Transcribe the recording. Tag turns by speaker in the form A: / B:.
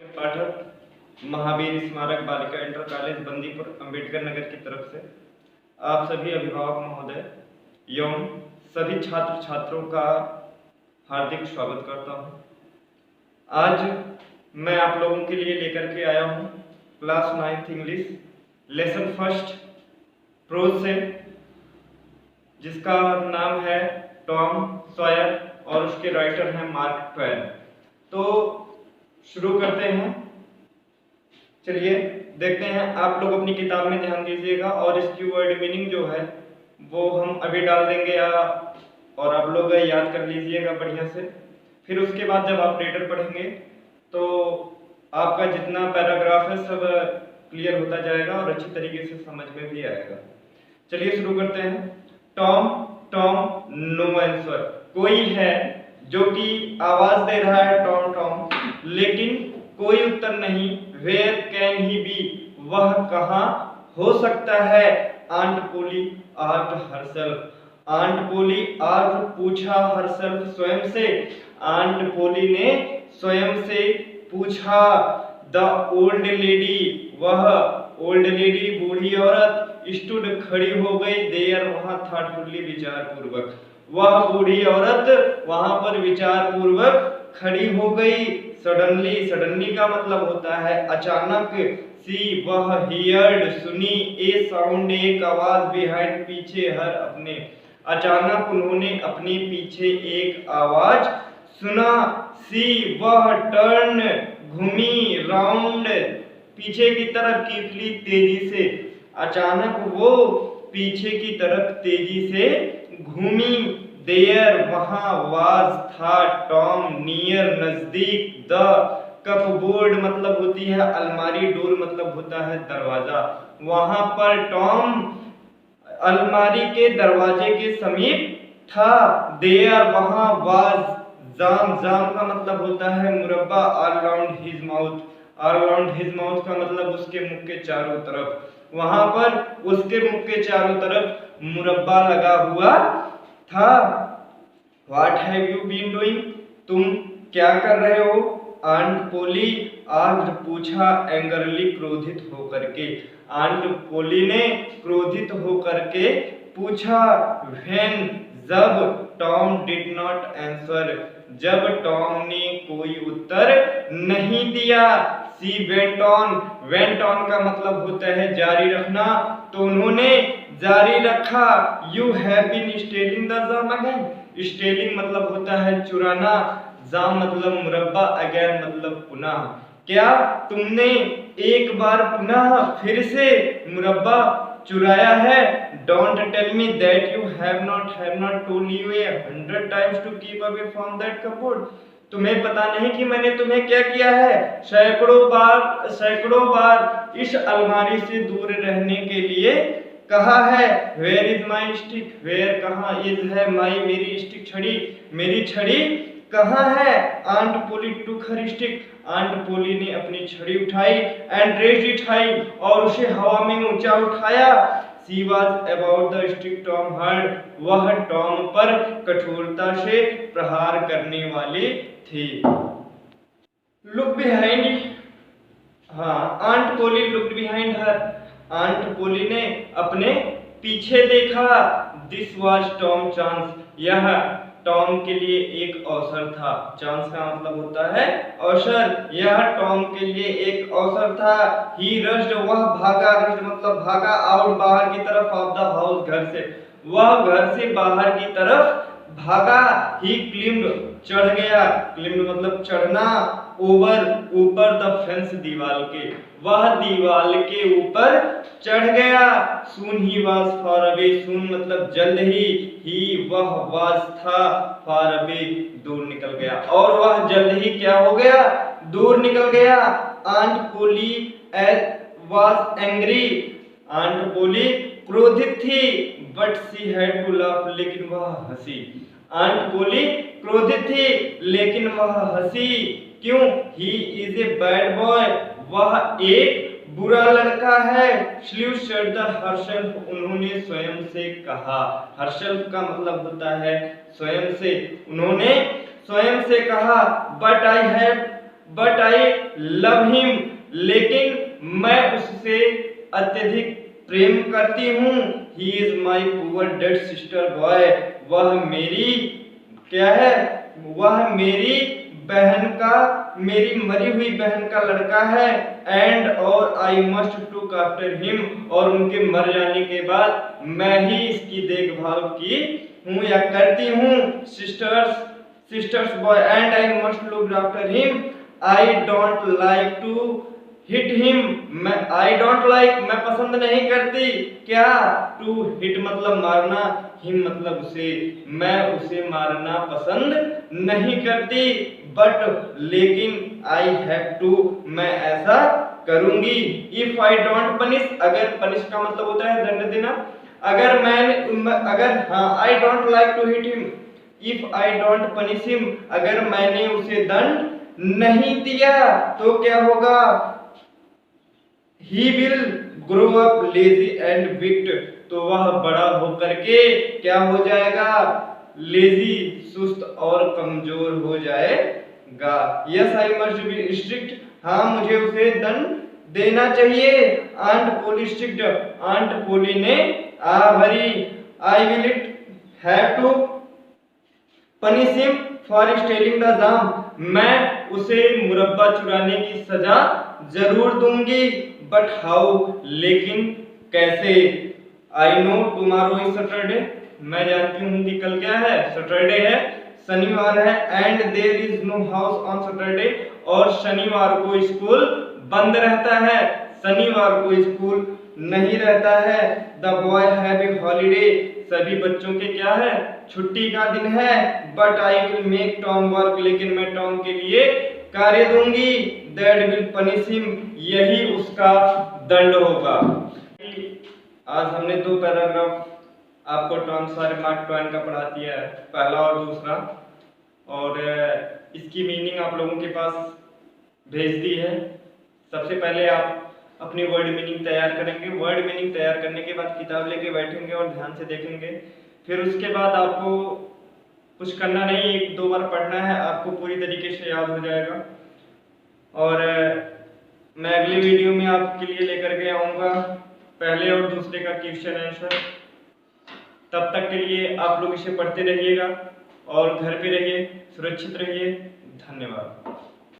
A: पाठक महावीर स्मारक बालिका inter college Bandipur Ambedkar Nagar की तरफ से आप सभी अभिभावक महोदय एवं सभी छात्र छात्रों का हार्दिक स्वागत करता हूं। आज मैं आप लोगों के लिए लेकर के आया हूं class 9th English lesson first prose से, जिसका नाम है टॉम सॉयर और उसके राइटर हैं मार्क ट्वेन। तो शुरू करते हैं। चलिए देखते हैं। आप लोग अपनी किताब में ध्यान दीजिएगा और इसकी वर्ड मीनिंग जो है वो हम अभी डाल देंगे और आप लोग याद कर लीजिएगा बढ़िया से। फिर उसके बाद जब आप रीडर पढ़ेंगे तो आपका जितना पैराग्राफ है सब क्लियर होता जाएगा और अच्छी तरीके से समझ में भी आएगा। चलिए शुरू करते हैं। Tom Tom no answer. कोई है जो कि आवाज दे रहा है टॉम टॉम, लेकिन कोई उत्तर नहीं। Where can he be? वह कहाँ हो सकता है? Aunt Polly asked herself. Aunt Polly asked पूछा हरसेल्फ स्वयं से। आंट पोली ने स्वयं से पूछा। द ओल्ड लेडी, वह ओल्ड लेडी बूढ़ी औरत, स्टूड खड़ी हो गई देयर वहां थॉटफुली विचार पूर्वक। वह बूढ़ी औरत वहां पर विचार पूर्वक खड़ी हो गई। सडनली, सडनली का मतलब होता है अचानक। सी, वह हियर्ड सुनी। ए साउंड, एक आवाज। बिहाइंड, पीछे। हर, अपने। अचानक उन्होंने अपने पीछे एक आवाज सुना। सी, वह टर्न, घूमी। राउंड, पीछे की तरफ। कीपली, तेजी से। अचानक वो पीछे की तरफ तेजी से घूमी। देयर, वहां। वाज, था। टॉम, नियर, नजदीक। द कपबोर्ड मतलब होती है अलमारी। डोर मतलब होता है दरवाजा। वहां पर टॉम अलमारी के दरवाजे के समीप था। देयर, वहां। वाज, जाम, जाम का मतलब होता है मुरब्बा। All round his mouth. All round his mouth का मतलब उसके मुख के चारों तरफ। वहां पर उसके मुख के चारों तरफ मुरब्बा लगा हुआ था। What have you been doing? तुम क्या कर रहे हो? आंट पोली आस्क्ड पूछा। एंग्रली, क्रोधित होकर के। आंट पोली ने क्रोधित होकर के पूछा। व्हेन, जब। टॉम डिड नॉट आंसर, जब टॉम ने कोई उत्तर नहीं दिया। She went on. Went on का मतलब होता है जारी रखना, तो उन्होंने जारी रखा। You have been stealing the jam again. Stealing मतलब होता है चुराना। जाम मतलब मुरब्बा। अगेन मतलब पुनः। क्या तुमने एक बार पुनः फिर से मुरब्बा चुराया है? Don't tell me that you have not told you 100 times to keep away from that cupboard. तुम्हें पता नहीं कि मैंने तुम्हें क्या किया है? सैकड़ों बार इस अलमारी से दूर रहने के लिए कहा है। Where is my stick? Where कहाँ? इज है माई, मेरी स्टिक, छड़ी। मेरी छड़ी कहाँ है? Aunt Polly took her stick. Aunt Polly ने अपनी छड़ी उठाई। एंड रेज्ड इट हाई, और उसे हवा में ऊंचा उठाया। She was about the stick Tom hard. वह टॉम पर कठोरता से प्रहार करने वाले थे। Look behind. हाँ, aunt Polly looked behind her. Aunt Polly ने अपने पीछे देखा। This was Tom chance. यह टॉम के लिए एक अवसर था। चांस का मतलब होता है अवसर। यह टॉम के लिए एक अवसर था। ही रश्ड, वह भागा। रश्ड मतलब भागा। आउट, बाहर की तरफ। ऑफ द हाउस, घर से। वह घर से बाहर की तरफ भागा। ही क्लिम्ड, चढ़ गया। क्लिम्ड मतलब चढ़ना। ओवर, ऊपर। द फेंस, दीवार के। वह दीवार के ऊपर चढ़ गया। सून ही वाज फार अवे। सून मतलब जल्द ही वह वाज था। फार अवे, दूर निकल गया। और वह जल्द ही क्या हो गया? दूर निकल गया। Aunt Polly was angry. Aunt Polly क्रोधित थी। But she had to laugh, लेकिन वह हंसी। आंट पोली क्रोधित थी लेकिन वह हंसी। क्यों? He is a bad boy. वह एक बुरा लड़का है। स्लीव सेड द हरसेल्फ, उन्होंने स्वयं से कहा। हरसेल्फ का मतलब होता है स्वयं से। उन्होंने स्वयं से कहा। But I have but I love him, लेकिन मैं उससे अत्यधिक प्रेम करती हूँ। He is my poor dead sister boy, वह मेरी क्या है, वह मेरी बहन का, मेरी मरी हुई बहन का लड़का है। एंड और I must took after him, और उनके मर जाने के बाद मैं ही इसकी देखभाल की हूँ या करती हूँ। Sister's boy and I must look after him. I don't like to hit him, I don't like, मैं पसंद नहीं करती क्या, टू हिट मतलब मारना, हिम मतलब उसे, मैं उसे मारना पसंद नहीं करती। बट लेकिन आई हैव टू, मैं ऐसा करूंगी। इफ आई डोंट पनिश, अगर पनिश का मतलब होता है दंड देना, अगर हाँ, I don't like to hit him, if I don't punish him, अगर मैंने उसे दंड नहीं दिया तो क्या होगा, he will grow up lazy and weak, तो वह बड़ा होकर के क्या हो जाएगा, लेजी, सुस्त और कमजोर हो जाएगा। Yes I must be strict, हाँ मुझे उसे दंड देना चाहिए। Aunt Polly strict, aunt Polly ने भरी। I will it have to punish him for stealing the jam, मैं उसे मुरब्बा चुराने की सजा जरूर दूंगी। बट हाउ, लेकिन कैसे। I know tomorrow is Saturday, मैं जानती हूँ कि कल क्या है, सैटरडे है, शनिवार है। And there is no house on Saturday, और शनिवार को स्कूल बंद रहता है, शनिवार को स्कूल नहीं रहता है। The boy have a holiday, सभी बच्चों के क्या है, छुट्टी का दिन है। But I will make Tom work, लेकिन मैं टॉम के लिए कार्य दूंगी। दैट विल पनिश हिम, यही उसका दंड होगा। आज हमने दो पैराग्राफ आपको टॉम सॉयर मार्क ट्वेन का पढ़ा दिया है, पहला और दूसरा, और इसकी मीनिंग आप लोगों के पास भेज दी है। सबसे पहले आप अपनी वर्ड मीनिंग तैयार करेंगे, वर्ड मीनिंग तैयार करने के बाद किताब लेके बैठेंगे और ध्यान से देखेंगे। फिर उसके बाद आपको कुछ करना नहीं, एक दो बार पढ़ना है, आपको पूरी तरीके से याद हो जाएगा। और मैं अगली वीडियो में आपके लिए लेकर के आऊँगा पहले और दूसरे का क्वेश्चन आंसर। तब तक के लिए आप लोग इसे पढ़ते रहिएगा और घर पे रहिए, सुरक्षित रहिए। धन्यवाद।